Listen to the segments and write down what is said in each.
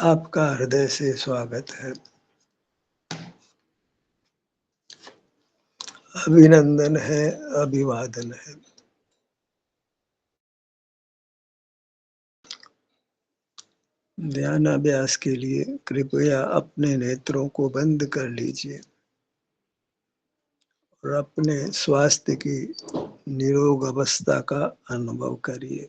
आपका हृदय से स्वागत है। अभिनंदन है, अभिवादन है। ध्यानाभ्यास के लिए कृपया अपने नेत्रों को बंद कर लीजिए और अपने स्वास्थ्य की निरोग अवस्था का अनुभव करिए।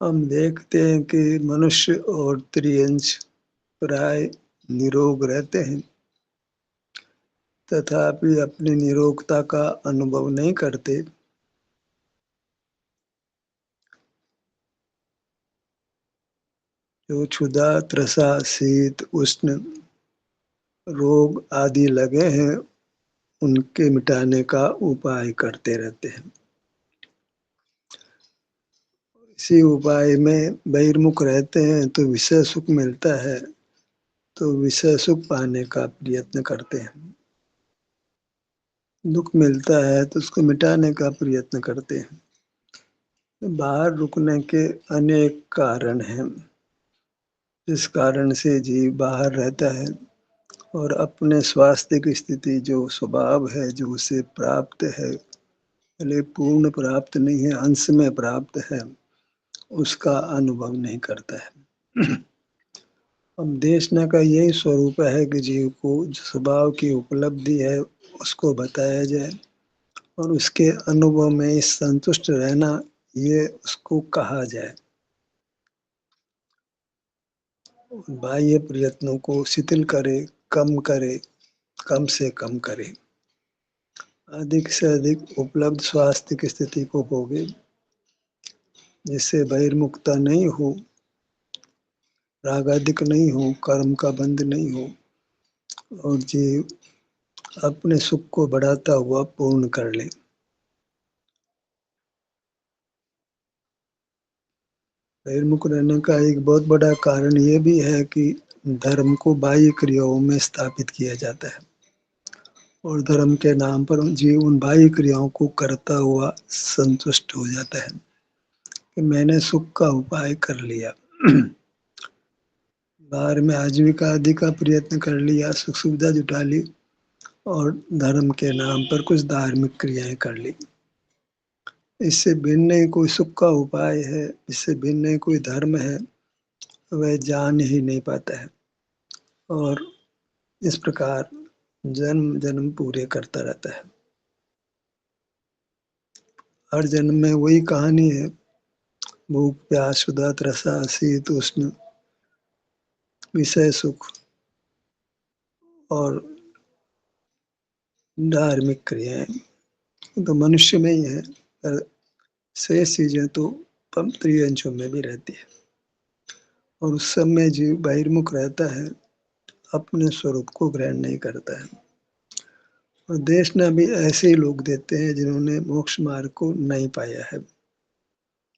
हम देखते हैं कि मनुष्य और त्रियंच प्राय निरोग रहते हैं, तथापि अपनी निरोगता का अनुभव नहीं करते। जो क्षुधा, त्रसा, शीत, उष्ण रोग आदि लगे हैं, उनके मिटाने का उपाय करते रहते हैं। इसी उपाय में बहिर्मुख रहते हैं तो विषय सुख मिलता है, तो विषय सुख पाने का प्रयत्न करते हैं। दुख मिलता है तो उसको मिटाने का प्रयत्न करते हैं। बाहर रुकने के अनेक कारण हैं, जिस कारण से जीव बाहर रहता है और अपने स्वास्थ्य की स्थिति जो स्वभाव है, जो उसे प्राप्त है, भले पूर्ण प्राप्त नहीं है, अंश में प्राप्त है, उसका अनुभव नहीं करता है। अब देखने का यही स्वरूप है कि जीव को जो स्वभाव की उपलब्धि है उसको बताया जाए और उसके अनुभव में संतुष्ट रहना, ये उसको कहा जाए। बाह्य प्रयत्नों को शिथिल करे, कम करे, कम से कम करे। अधिक से अधिक उपलब्ध स्वास्थ्य की स्थिति को भोगे, जिससे बहिर्मुखता नहीं हो, रागादिक नहीं हो, कर्म का बंध नहीं हो और जीव अपने सुख को बढ़ाता हुआ पूर्ण कर ले। बहिर्मुख रहने का एक बहुत बड़ा कारण ये भी है कि धर्म को बाह्य क्रियाओं में स्थापित किया जाता है और धर्म के नाम पर जीव उन बाह्य क्रियाओं को करता हुआ संतुष्ट हो जाता है कि मैंने सुख का उपाय कर लिया। बाहर में आजीविका आदि का प्रयत्न कर लिया, सुख सुविधा जुटा ली और धर्म के नाम पर कुछ धार्मिक क्रियाएं कर ली। इससे भिन्न नहीं कोई सुख का उपाय है, इससे भिन्न नहीं कोई धर्म है, वह जान ही नहीं पाता है और इस प्रकार जन्म जन्म पूरे करता रहता है। हर जन्म में वही कहानी है, भूख प्यास क्षुधा त्रसा शीत उष्ण विषय सुख और धार्मिक क्रियाएं तो मनुष्य में ही है, पर शेष चीजें तो त्रियंचों में भी रहती है और उस सब में जीव बहिर्मुख रहता है, अपने स्वरूप को ग्रहण नहीं करता है। और देश ने भी ऐसे ही लोग देते हैं जिन्होंने मोक्ष मार्ग को नहीं पाया है।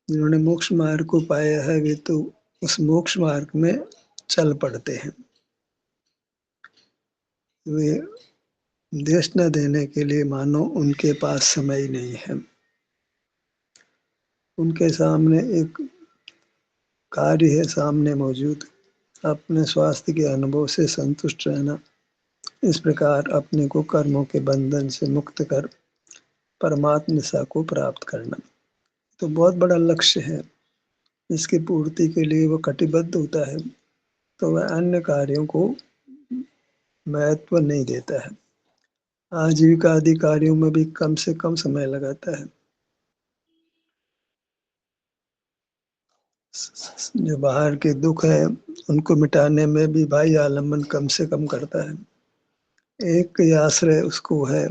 जिन्होंने मोक्ष मार्ग को पाया है वे तो उस मोक्ष मार्ग में चल पड़ते हैं। वे देश न देने के लिए मानो उनके पास समय ही नहीं है। उनके सामने एक कार्य है सामने मौजूद, अपने स्वास्थ्य के अनुभव से संतुष्ट रहना, इस प्रकार अपने को कर्मों के बंधन से मुक्त कर परमात्म निशा को प्राप्त करना तो बहुत बड़ा लक्ष्य है। इसकी पूर्ति के लिए वो कटिबद्ध होता है तो वह अन्य कार्यों को महत्व नहीं देता है। आजीविका आदि कार्यों में भी कम से कम समय लगाता है। जो बाहर के दुख है उनको मिटाने में भी बाह्य आलम्बन कम से कम करता है। एक ही आश्रय उसको है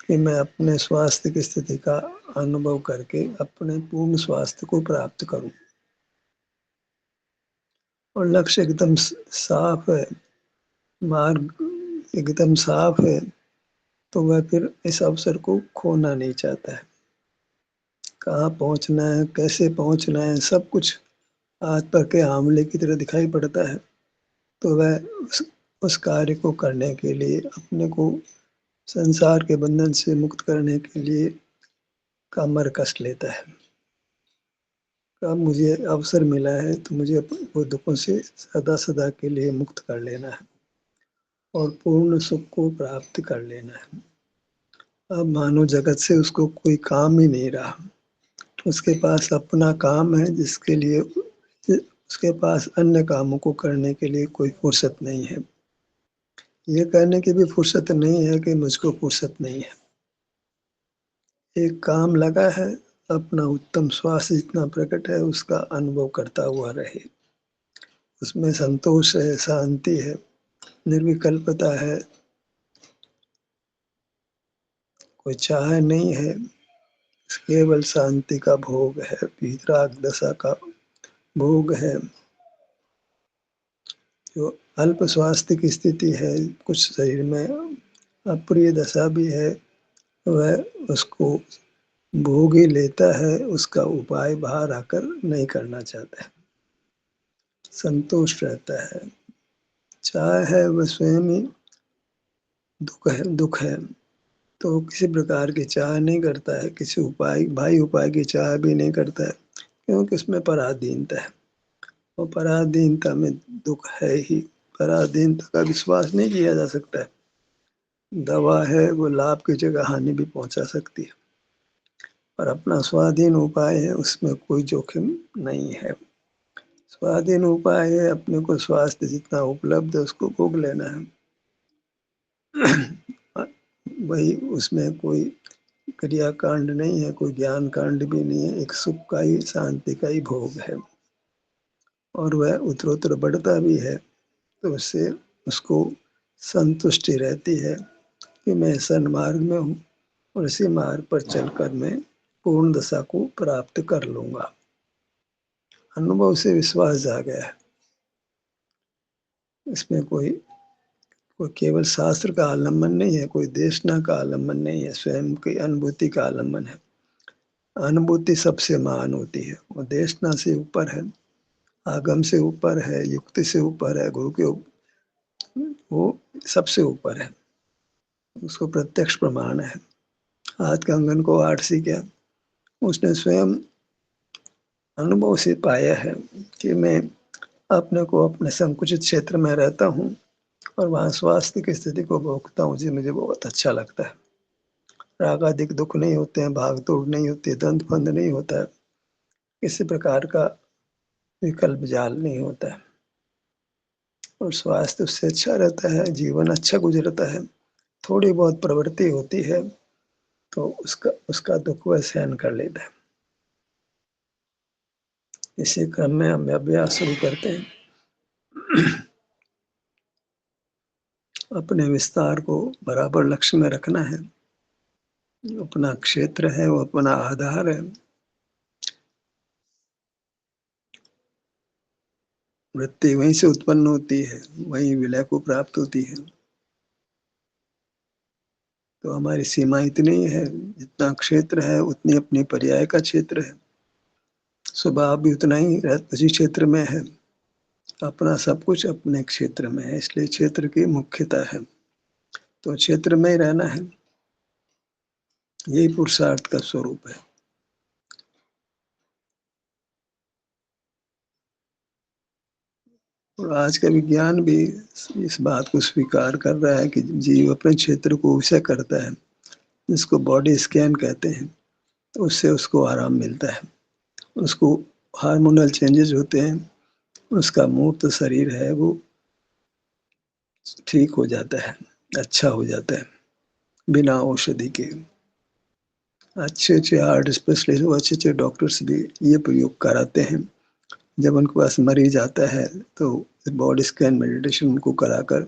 कि मैं अपने स्वास्थ्य की स्थिति का अनुभव करके अपने पूर्ण स्वास्थ्य को प्राप्त करूं और लक्ष्य एकदम साफ है, मार्ग एकदम साफ है, तो वह फिर इस अवसर को खोना नहीं चाहता है। कहाँ पहुंचना है, कैसे पहुंचना है, सब कुछ हाथ पर के आंवले की तरह दिखाई पड़ता है, तो वह उस कार्य को करने के लिए, अपने को संसार के बंधन से मुक्त करने के लिए कमर कस लेता है। अब मुझे अवसर मिला है तो मुझे वो दुखों से सदा सदा के लिए मुक्त कर लेना है और पूर्ण सुख को प्राप्त कर लेना है। अब मानव जगत से उसको कोई काम ही नहीं रहा। उसके पास अपना काम है जिसके लिए उसके पास अन्य कामों को करने के लिए कोई फुर्सत नहीं है। ये कहने की भी फुर्सत नहीं है कि मुझको फुर्सत नहीं है। एक काम लगा है, अपना उत्तम स्वास्थ्य जितना प्रकट है उसका अनुभव करता हुआ रहे। उसमें संतोष है, शांति है, निर्विकल्पता है, कोई चाह नहीं है, केवल शांति का भोग है, वितराग दशा का भोग है। जो अल्प स्वास्थ्य की स्थिति है, कुछ शरीर में अप्रिय दशा भी है, वह उसको भोग ही लेता है, उसका उपाय बाहर आकर नहीं करना चाहता है, संतुष्ट रहता है। चाह है वह स्वयं ही दुख है तो किसी प्रकार की चाह नहीं करता है, किसी उपाय उपाय की चाह भी नहीं करता है, क्योंकि उसमें पराधीनता है और पराधीनता में दुख है ही। पराधीनता का विश्वास नहीं किया जा सकता है। दवा है वो लाभ की जगह हानि भी पहुंचा सकती है, पर अपना स्वाधीन उपाय है, उसमें कोई जोखिम नहीं है। स्वाधीन उपाय है अपने को स्वास्थ्य जितना उपलब्ध है उसको भोग लेना है। वही, उसमें कोई क्रिया कांड नहीं है, कोई ज्ञान कांड भी नहीं है, एक सुख का ही, शांति का ही भोग है और वह उत्तरोत्तर बढ़ता भी है। तो उससे उसको संतुष्टि रहती है कि मैं सन्मार्ग में हूँ और इसी मार्ग पर चलकर मैं पूर्ण दशा को प्राप्त कर लूंगा। अनुभव से विश्वास जा गया है। इसमें कोई केवल शास्त्र का आलम्बन नहीं है, कोई देशना का आलम्बन नहीं है, स्वयं की अनुभूति का आलम्बन है। अनुभूति सबसे महान होती है, वो देशना से ऊपर है, आगम से ऊपर है, युक्ति से ऊपर है, गुरु के वो सबसे ऊपर है, उसको प्रत्यक्ष प्रमाण है। आज कंगन को आठ सी क्या, उसने स्वयं अनुभव से पाया है कि मैं अपने को अपने संकुचित क्षेत्र में रहता हूँ और वहाँ स्वास्थ्य की स्थिति को भोगता हूँ जी, मुझे बहुत अच्छा लगता है। रागादिक दुख नहीं होते हैं, भाग दौड़ नहीं होती है, द्वंद फंद नहीं होता है, किसी प्रकार का विकल्प जाल नहीं होता है और स्वास्थ्य उससे अच्छा रहता है, जीवन अच्छा गुजरता है। थोड़ी बहुत प्रवृत्ति होती है तो उसका उसका दुख वह सहन कर लेता है। इसी क्रम में हम अभ्यास शुरू करते हैं। अपने विस्तार को बराबर लक्ष्य में रखना है। अपना क्षेत्र है वो अपना आधार है। वृत्ति वहीं से उत्पन्न होती है, वहीं विलय को प्राप्त होती है। तो हमारी सीमा इतनी ही है, जितना क्षेत्र है उतनी अपनी पर्याय का क्षेत्र है। स्वभाव भी उतना ही उसी क्षेत्र में है। अपना सब कुछ अपने क्षेत्र में है, इसलिए क्षेत्र की मुख्यता है, तो क्षेत्र में ही रहना है। यही पुरुषार्थ का स्वरूप है। और आज का विज्ञान भी इस बात को स्वीकार कर रहा है कि जीव अपने क्षेत्र को विषय करता है, जिसको बॉडी स्कैन कहते हैं, तो उससे उसको आराम मिलता है, उसको हार्मोनल चेंजेस होते हैं, उसका मूर्त शरीर है वो ठीक हो जाता है, अच्छा हो जाता है बिना औषधि के। अच्छे अच्छे हार्ट स्पेशलिस्ट, अच्छे अच्छे डॉक्टर्स भी ये प्रयोग कराते हैं। जब उनके पास मरीज आता है तो बॉडी स्कैन मेडिटेशन उनको कराकर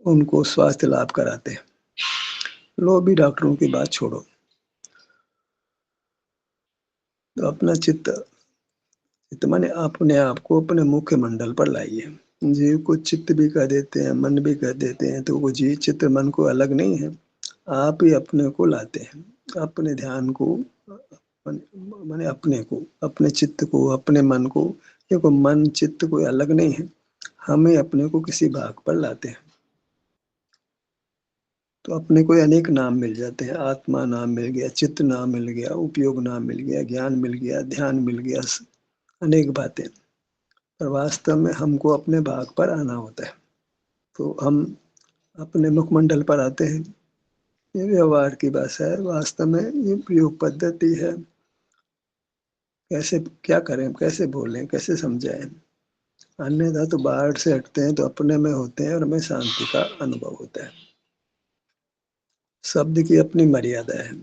उनको स्वास्थ्य लाभ कराते हैं। लो भी डॉक्टरों की बात छोड़ो, तो अपना चित्त चित्त माने अपने आप को अपने मुख्य मंडल पर लाइए। जीव को चित्त भी कह देते हैं, मन भी कह देते हैं, तो वो जीव चित्त मन को अलग नहीं है, आप ही अपने को लाते हैं। अपने ध्यान को माने अपने को, अपने चित्त को, अपने मन को। देखो मन चित्त कोई अलग नहीं है, हम ही अपने को किसी भाग पर लाते हैं। तो अपने को अनेक नाम मिल जाते हैं, आत्मा नाम मिल गया, चित्त नाम मिल गया, उपयोग नाम मिल गया, ज्ञान मिल गया, ध्यान मिल गया, अनेक बातें, पर वास्तव में हमको अपने भाग पर आना होता है। तो हम अपने मुखमंडल पर आते हैं। ये व्यवहार की भाषा है, वास्तव में ये प्रयोग पद्धति है। कैसे क्या करें, कैसे बोलें, कैसे समझाएँ? अन्यथा तो बाहर से हटते हैं तो अपने में होते हैं और हमें शांति का अनुभव होता है। शब्द की अपनी मर्यादा है।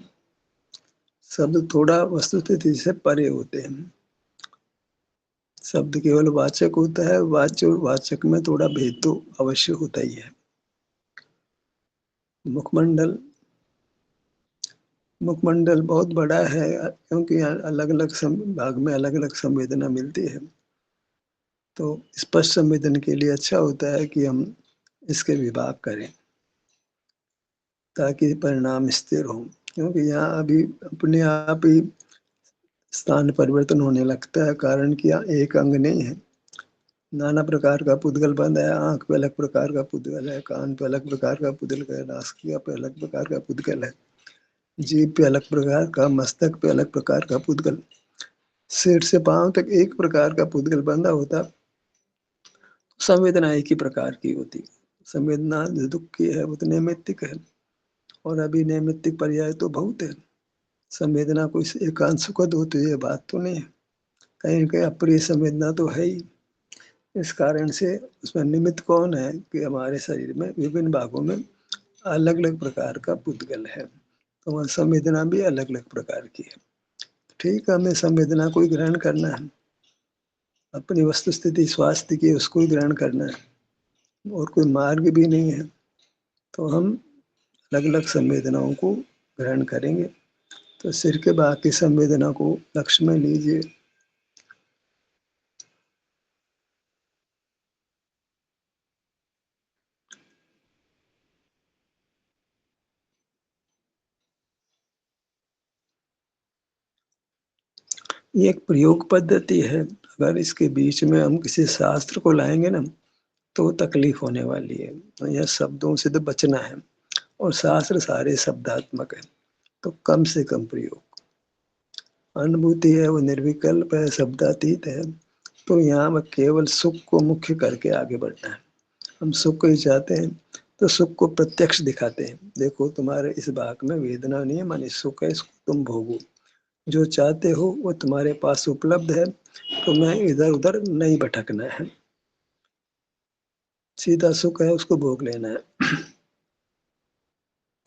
शब्द थोड़ा वस्तुस्थिति से परे होते हैं। शब्द केवल वाचक होता है, वाच्य और वाचक में थोड़ा भेद तो अवश्य होता ही है। मुखमंडल मुखमंडल बहुत बड़ा है, क्योंकि अलग-अलग भाग में अलग-अलग संवेदना मिलती है। तो स्पष्ट संवेदन के लिए अच्छा होता है कि हम इसके विभाग करें, ताकि परिणाम स्थिर हों। क्योंकि यहाँ अभी अपने आप ही स्थान परिवर्तन होने लगता है, कारण कि यहाँ एक अंग नहीं है। नाना प्रकार का पुद्गल बंध है, आँख पे अलग प्रकार का पुद्गल है, कान पे अलग प्रकार का पुद्गल है, नासिका पे अलग प्रकार का पुद्गल है, जीभ पे अलग प्रकार का, मस्तक पे अलग प्रकार का पुद्गल, सिर से पाँव तक एक प्रकार का पुद्गल बंधा होता। संवेदना एक ही प्रकार की होती। संवेदना जो दुःख की है वो तो नैमित्तिक है, और अभी नैमित्तिक पर्याय तो बहुत है। संवेदना कोई एकांत सुखद हो तो ये बात तो नहीं है। कहीं न कहीं अप्रिय संवेदना तो है ही। इस कारण से उसमें निमित्त कौन है कि हमारे शरीर में विभिन्न भागों में अलग-अलग प्रकार का पुद्गल है। तो वहाँ संवेदना भी अलग-अलग प्रकार की है। ठीक है, हमें संवेदना को ही ग्रहण करना है। अपनी वस्तुस्थिति स्वास्थ्य की उसको ही ग्रहण करना है, और कोई मार्ग भी नहीं है। तो हम अलग-अलग संवेदनाओं को ग्रहण करेंगे। तो सिर के बाकी संवेदना को लक्ष्य में लीजिए। ये एक प्रयोग पद्धति है। अगर इसके बीच में हम किसी शास्त्र को लाएँगे ना, तो तकलीफ होने वाली है। तो यह शब्दों से तो बचना है, और शास्त्र सारे शब्दात्मक हैं, तो कम से कम प्रयोग। अनुभूति है वो निर्विकल्प है, शब्दातीत है। तो यहाँ पर केवल सुख को मुख्य करके आगे बढ़ना है। हम सुख को ही चाहते हैं, तो सुख को प्रत्यक्ष दिखाते हैं। देखो तुम्हारे इस भाग में वेदना नहीं है, माने सुख है, इसको तुम भोगो। जो चाहते हो वो तुम्हारे पास उपलब्ध है, तुम्हें इधर-उधर नहीं भटकना है। सीधा सुख है, उसको भोग लेना है।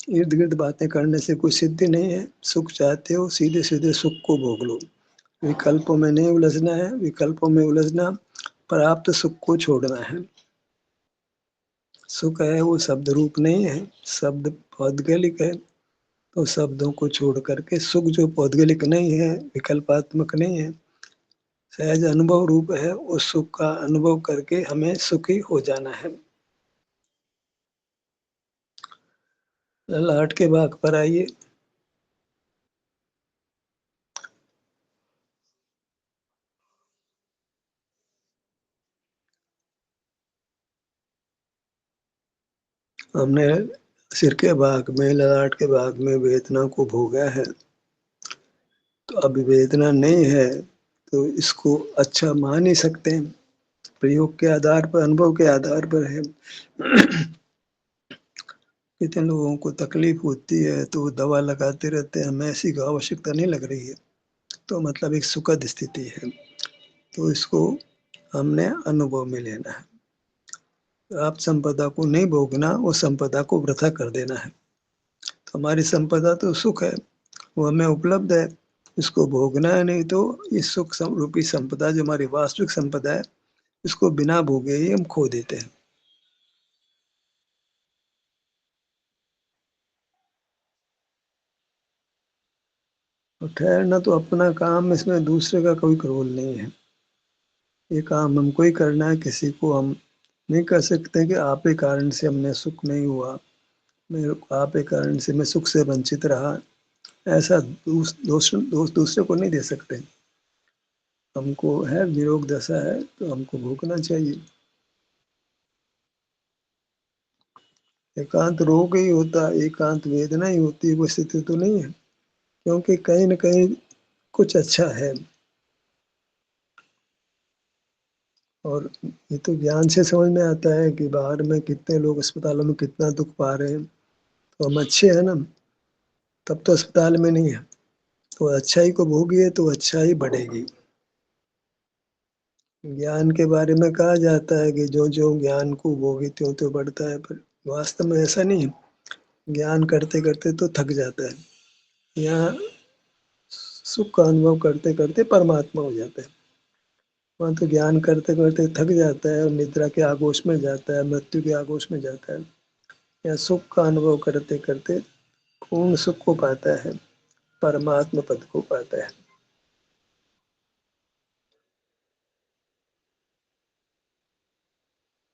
इर्द-गिर्द बातें करने से कोई सिद्धि नहीं है। सुख चाहते हो, सीधे-सीधे सुख को भोग लो। विकल्पों में नहीं उलझना है, विकल्पों में उलझना प्राप्त सुख को छोड़ना है। सुख है वो शब्द रूप नहीं है, शब्द पौद्गलिक है। तो शब्दों को छोड़ करके सुख जो पौद्गलिक नहीं है, विकल्पात्मक नहीं है, सहज अनुभव रूप है, उस सुख का अनुभव करके हमें सुखी हो जाना है। ललाट के भाग पर आइए। हमने सिर के भाग में, ललाट के भाग में वेदना को भोगा है, तो अभी वेदना नहीं है, तो इसको अच्छा मान ही सकते हैं। प्रयोग के आधार पर, अनुभव के आधार पर है। कितने लोगों को तकलीफ होती है तो वो दवा लगाते रहते हैं, हमें ऐसी आवश्यकता नहीं लग रही है, तो मतलब एक सुखद स्थिति है। तो इसको हमने अनुभव में लेना है। प्राप्त संपदा को नहीं भोगना, वो संपदा को वृथा कर देना है। तो हमारी संपदा तो सुख है, वो हमें उपलब्ध है, इसको भोगना है। नहीं तो इस सुख रूपी संपदा जो हमारी वास्तविक संपदा है, इसको बिना भोगे ही हम खो देते हैं। और ठहरना तो अपना काम, इसमें दूसरे का कोई रोल नहीं है। ये काम हमको ही करना है, किसी को हम नहीं कह सकते कि आप के कारण से हमें सुख नहीं हुआ, मेरे को आप के कारण से मैं सुख से वंचित रहा। ऐसा दोष दूसरे को नहीं दे सकते। हमको है, निरोग दशा है, तो हमको भोगना चाहिए। एकांत रोग ही होता, एकांत वेदना ही होती है, वो स्थिति तो नहीं है। क्योंकि कहीं न कहीं कुछ अच्छा है। और ये तो ज्ञान से समझ में आता है कि बाहर में कितने लोग अस्पतालों में कितना दुख पा रहे हैं, तो हम अच्छे हैं ना, तब तो अस्पताल में नहीं है। तो अच्छाई को भोगिए तो अच्छाई बढ़ेगी। ज्ञान के बारे में कहा जाता है कि जो-जो ज्ञान को भोगे त्यों-त्यों बढ़ता है, पर वास्तव में ऐसा नहीं है। ज्ञान करते-करते तो थक जाता है। यहाँ सुख का अनुभव करते-करते परमात्मा हो जाता है। वहाँ तो ज्ञान करते-करते थक जाता है और निद्रा के आगोश में जाता है, मृत्यु के आगोश में जाता है। या सुख का अनुभव करते-करते पूर्ण सुख को पाता है, परमात्म पद को पाता है।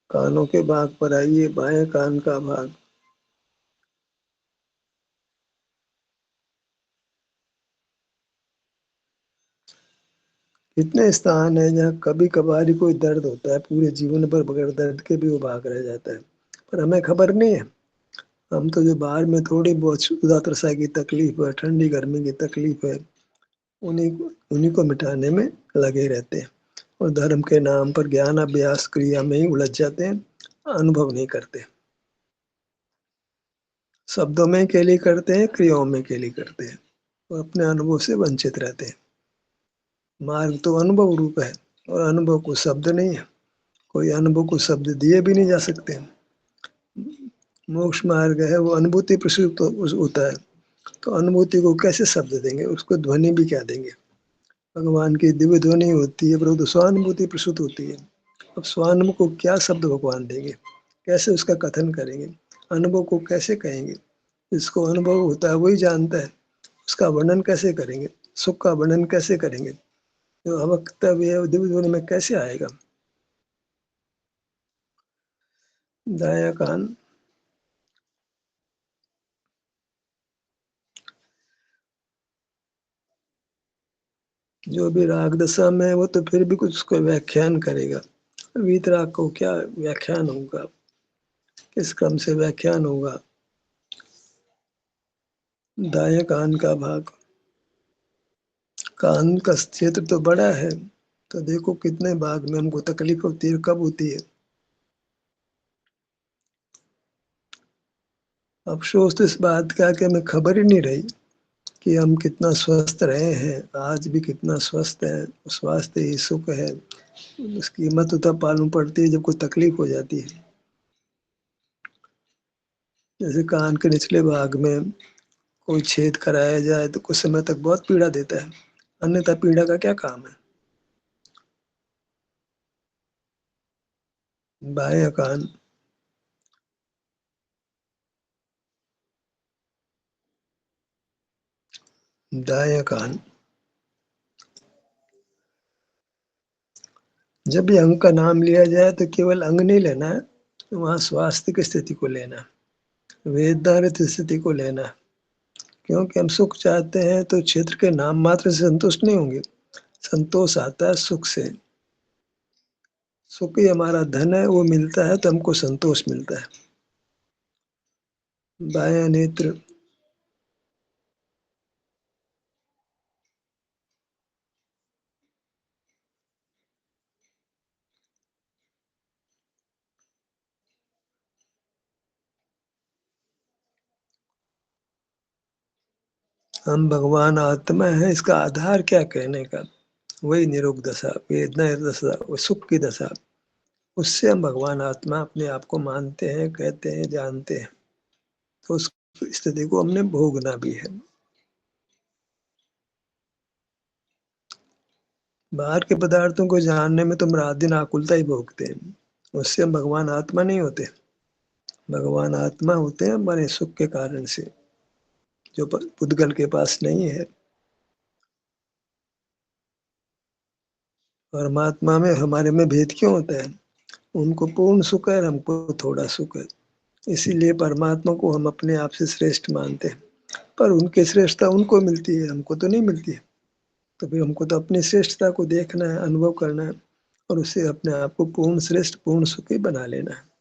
कानों के भाग पर आइए, बाएँ कान का भाग। कितने स्थान हैं जहाँ कभी-कभार ही कोई दर्द होता है, पूरे जीवन भर बगैर दर्द के भी वो भाग रह जाता है। पर हमें खबर नहीं है। हम तो जो बाहर में थोड़ी बहुत क्षुधा-तृषा की तकलीफ है, ठंडी-गर्मी की तकलीफ है, उन्हीं को मिटाने में लगे रहते हैं और धर्म के नाम पर ज्ञान अभ्यास क्रिया में ही उलझ जाते हैं, अनुभव नहीं करते। शब्दों में केली करते हैं, क्रियाओं में केली करते हैं और अपने अनुभव से वंचित रहते हैं। मार्ग तो अनुभव रूप है और अनुभव को शब्द नहीं है। कोई अनुभव को शब्द दिए भी नहीं जा सकते। मोक्ष मार्ग है वो अनुभूति प्रसूत होता है, तो अनुभूति को कैसे शब्द देंगे, उसको ध्वनि भी क्या देंगे। भगवान की दिव्य ध्वनि होती है, परंतु स्वानुभूति प्रसूत होती है। अब स्वानुभव को क्या शब्द भगवान देंगे, कैसे उसका कथन करेंगे, अनुभव को कैसे कहेंगे। जिसको अनुभव होता है वही जानता है, उसका वर्णन कैसे करेंगे, सुख का वर्णन कैसे करेंगे, जो अवक्तव्य है दिव्य ध्वनि में कैसे आएगा। दाया कान जो भी राग दशा में है वो तो फिर भी कुछ उसको व्याख्यान करेगा। वीतराग को क्या व्याख्यान होगा, किस क्रम से व्याख्यान होगा। दाएं कान का भाग, कान का क्षेत्र तो बड़ा है, तो देखो कितने भाग में हमको तकलीफ होती है, कब होती है। अफसोस तो इस बात का कि हमें खबर ही नहीं रही कि हम कितना स्वस्थ रहे हैं, आज भी कितना स्वस्थ है। स्वास्थ्य ही सुख है, उसकी कीमत तब मालूम पड़ती है जब कोई तकलीफ हो जाती है। जैसे कान के निचले भाग में कोई छेद कराया जाए तो कुछ समय तक बहुत पीड़ा देता है, अन्यथा पीड़ा का क्या काम है। बायां कान, दायां कान। जब भी अंग का नाम लिया जाए तो केवल अंग नहीं लेना है, वहाँ स्वास्थ्य की स्थिति को लेना है, वेदनारत स्थिति को लेना है। क्योंकि हम सुख चाहते हैं तो क्षेत्र के नाम मात्र से संतुष्ट नहीं होंगे, संतोष आता है सुख से। सुख ही हमारा धन है, वो मिलता है तो हमको संतोष मिलता है। बायां नेत्र, हम भगवान आत्मा है, इसका आधार क्या कहने का। वही निरोग दशा, वेदना दशा, वो सुख की दशा, उससे हम भगवान आत्मा अपने आप को मानते हैं, कहते हैं, जानते हैं। तो उस स्थिति को हमने भोगना भी है। बाहर के पदार्थों को जानने में तो हम रात दिन आकुलता ही भोगते हैं, उससे हम भगवान आत्मा नहीं होते। भगवान आत्मा होते हैं हमारे सुख के कारण से, जो पुद्गल के पास नहीं है। परमात्मा में हमारे में भेद क्यों होता है, उनको पूर्ण सुख है और हमको थोड़ा सुख है। इसीलिए परमात्मा को हम अपने आप से श्रेष्ठ मानते हैं, पर उनकी श्रेष्ठता उनको मिलती है, हमको तो नहीं मिलती है। तो फिर हमको तो अपनी श्रेष्ठता को देखना है, अनुभव करना है और उससे अपने आप को पूर्ण श्रेष्ठ, पूर्ण सुखी बना लेना है।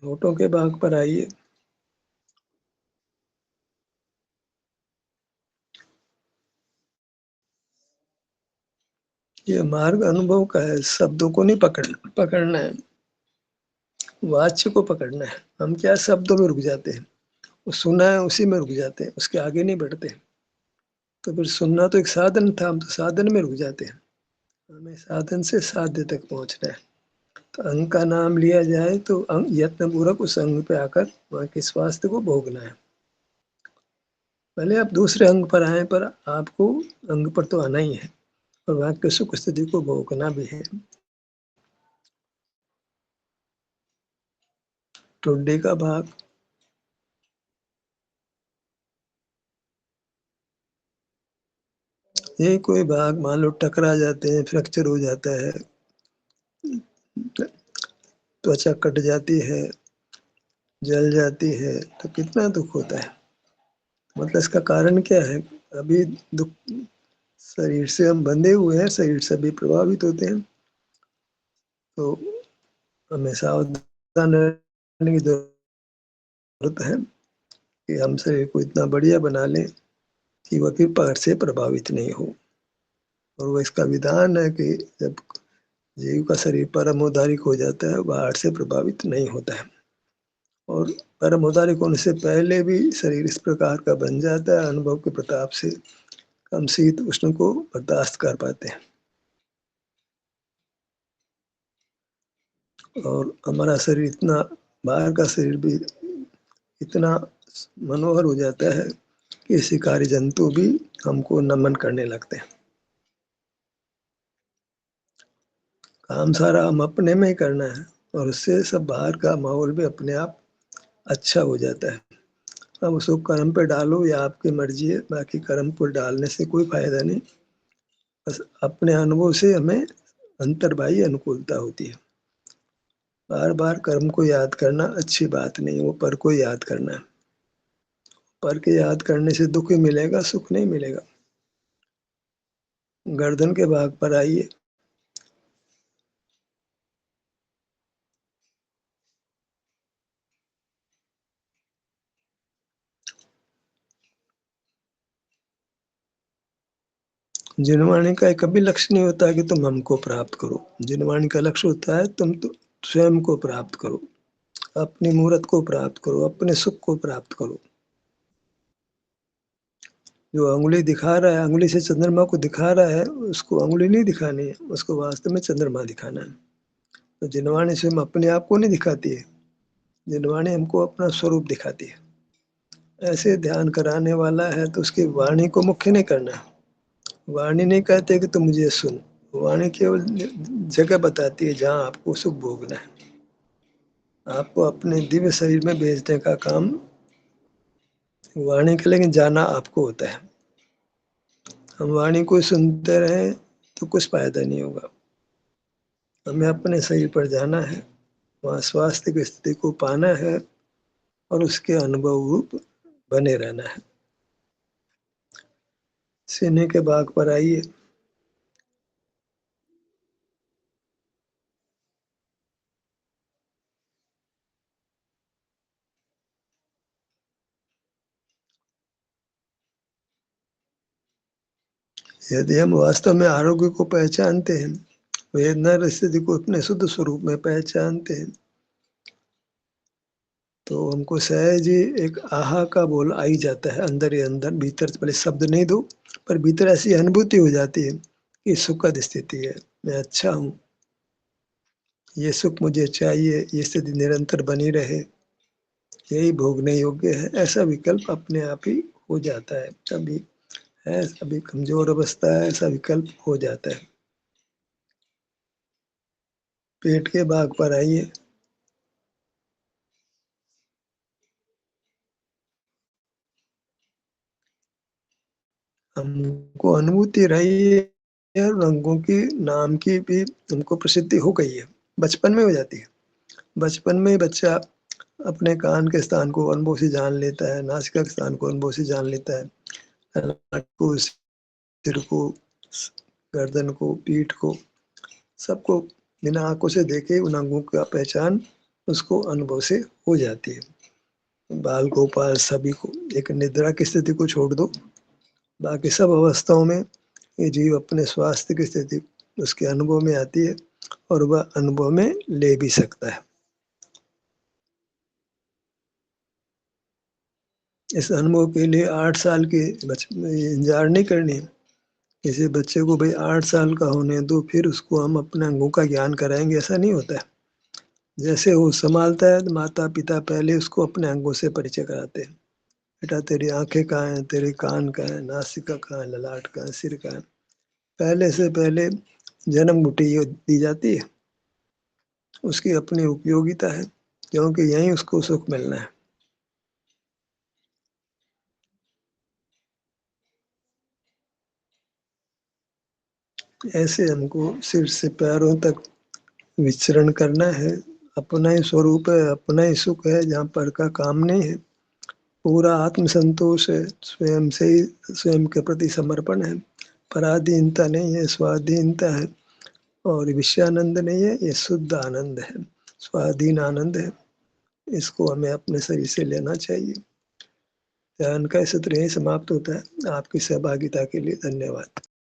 होठों के भाग पर आइए। ये मार्ग अनुभव का है, शब्दों को नहीं पकड़ना है, वाच्य को पकड़ना है। हम क्या शब्दों में रुक जाते हैं, वो सुना है उसी में रुक जाते हैं, उसके आगे नहीं बढ़ते। तो फिर सुनना तो एक साधन था, हम तो साधन में रुक जाते हैं। हमें साधन से साध्य तक पहुंचना है। तो अंग का नाम लिया जाए तो अंग यत्न पूर्वक उस अंग पे आकर वहां के स्वास्थ्य को भोगना है। भले आप दूसरे अंग पर आए, पर आपको अंग पर तो आना ही है और वहां के सुख स्थिति को भोगना भी है। टुंडी का भाग, ये कोई भाग मान लो टकरा जाते हैं, फ्रैक्चर हो जाता है, त्वचा कट जाती है, जल जाती है, तो कितना दुख होता है। मतलब इसका कारण क्या है? अभी दुख, शरीर से हम बंधे हुए हैं, शरीर से भी प्रभावित होते हैं। तो हमें सावधान रहने की जरूरत है कि हम शरीर को इतना बढ़िया बना लें कि वह फिर पहाड़ से प्रभावित नहीं हो। और वो इसका विधान है कि जब जीव का शरीर परम उदारिक हो जाता है, बाहर से प्रभावित नहीं होता है। और परम उदारिक होने से पहले भी शरीर इस प्रकार का बन जाता है, अनुभव के प्रताप से हम शीत उष्ण को बर्दाश्त कर पाते हैं। और हमारा शरीर इतना, बाहर का शरीर भी इतना मनोहर हो जाता है कि शिकारी जंतु भी हमको नमन करने लगते हैं। काम सारा हम अपने में ही करना है और उससे सब बाहर का माहौल भी अपने आप अच्छा हो जाता है। अब उसको कर्म पे डालो या आपकी मर्जी है, बाकी कर्म पर डालने से कोई फायदा नहीं। बस अपने अनुभव से हमें अंतर्बाह्य अनुकूलता होती है। बार बार कर्म को याद करना अच्छी बात नहीं, वो पर को याद करना है। पर के याद करने से दुख ही मिलेगा, सुख नहीं मिलेगा। गर्दन के भाग पर आइए। जिनवाणी का कभी लक्ष्य नहीं होता कि तुम हमको प्राप्त करो। जिनवाणी का लक्ष्य होता है तुम तो स्वयं को प्राप्त करो, अपनी मूर्त को प्राप्त करो, अपने सुख को प्राप्त करो। जो अंगुली दिखा रहा है, अंगुली से चंद्रमा को दिखा रहा है, उसको अंगुली नहीं दिखानी है, उसको वास्तव में चंद्रमा दिखाना है। तो जिनवाणी स्वयं अपने आप को नहीं दिखाती है, जिनवाणी हमको अपना स्वरूप दिखाती है। ऐसे ध्यान कराने वाला है तो उसकी वाणी को मुख्य नहीं करना। वाणी नहीं कहते कि तुम मुझे सुन, वाणी केवल जगह बताती है जहाँ आपको सुख भोगना है। आपको अपने दिव्य शरीर में भेजने का काम वाणी के, लेकिन जाना आपको होता है। हम वाणी को सुनते रहे तो कुछ फायदा नहीं होगा। हमें अपने शरीर पर जाना है, वहाँ स्वास्थ्य की स्थिति को पाना है और उसके अनुभव रूप बने रहना है। सीने के भाग पर आइए। यदि हम वास्तव में आरोग्य को पहचानते हैं, वेदना स्थिति को अपने शुद्ध स्वरूप में पहचानते हैं, तो हमको सहज ही एक आहा का बोल आ ही जाता है, अंदर ही अंदर, भीतर से पहले शब्द नहीं दो, पर भीतर ऐसी अनुभूति हो जाती है कि सुखद स्थिति है, मैं अच्छा हूँ, ये सुख मुझे चाहिए, ये स्थिति निरंतर बनी रहे, यही भोगने योग्य है। ऐसा विकल्प अपने आप ही हो जाता है। कभी है, कभी कमजोर अवस्था है, ऐसा विकल्प हो जाता है। पेट के भाग पर आइए। हमको अनुभूति रही है, रंगों की नाम की भी हमको प्रसिद्धि हो गई है, बचपन में हो जाती है। बचपन में बच्चा अपने कान के स्थान को अनुभव से जान लेता है, नासिका के स्थान को अनुभव से जान लेता है, नाक को, सिर को, गर्दन को, पीठ को, सबको बिना आंखों से देखे उन अंगों का पहचान उसको अनुभव से हो जाती है। बाल गोपाल सभी को, एक निद्रा की स्थिति को छोड़ दो, बाकी सब अवस्थाओं में ये जीव अपने स्वास्थ्य की स्थिति उसके अनुभव में आती है और वह अनुभव में ले भी सकता है। इस अनुभव के लिए 8 साल के इंतज़ार नहीं करनी है। किसी बच्चे को भई 8 साल का होने दो, फिर उसको हम अपने अंगों का ज्ञान कराएँगे, ऐसा नहीं होता है। जैसे वो संभालता है, तो माता-पिता पहले उसको अपने अंगों से परिचय कराते हैं। बेटा तेरी आँखें कहाँ हैं, तेरे कान कहाँ हैं, नासिका कहाँ है, ललाट कहाँ है, सिर कहाँ है। पहले से पहले जन्म घुटी दी जाती है, उसकी अपनी उपयोगिता है, क्योंकि यहीं उसको सुख मिलना है। ऐसे हमको सिर से पैरों तक विचरण करना है। अपना ही स्वरूप है, अपना ही सुख है, जहाँ पर का काम नहीं है। पूरा आत्मसंतोष है, स्वयं से ही स्वयं के प्रति समर्पण है। पराधीनता नहीं है, स्वाधीनता है और विषयानंद नहीं है, ये शुद्ध आनंद है, स्वाधीन आनंद है। इसको हमें अपने शरीर से लेना चाहिए। ध्यान का सत्र यहीं समाप्त होता है। आपकी सहभागिता के लिए धन्यवाद।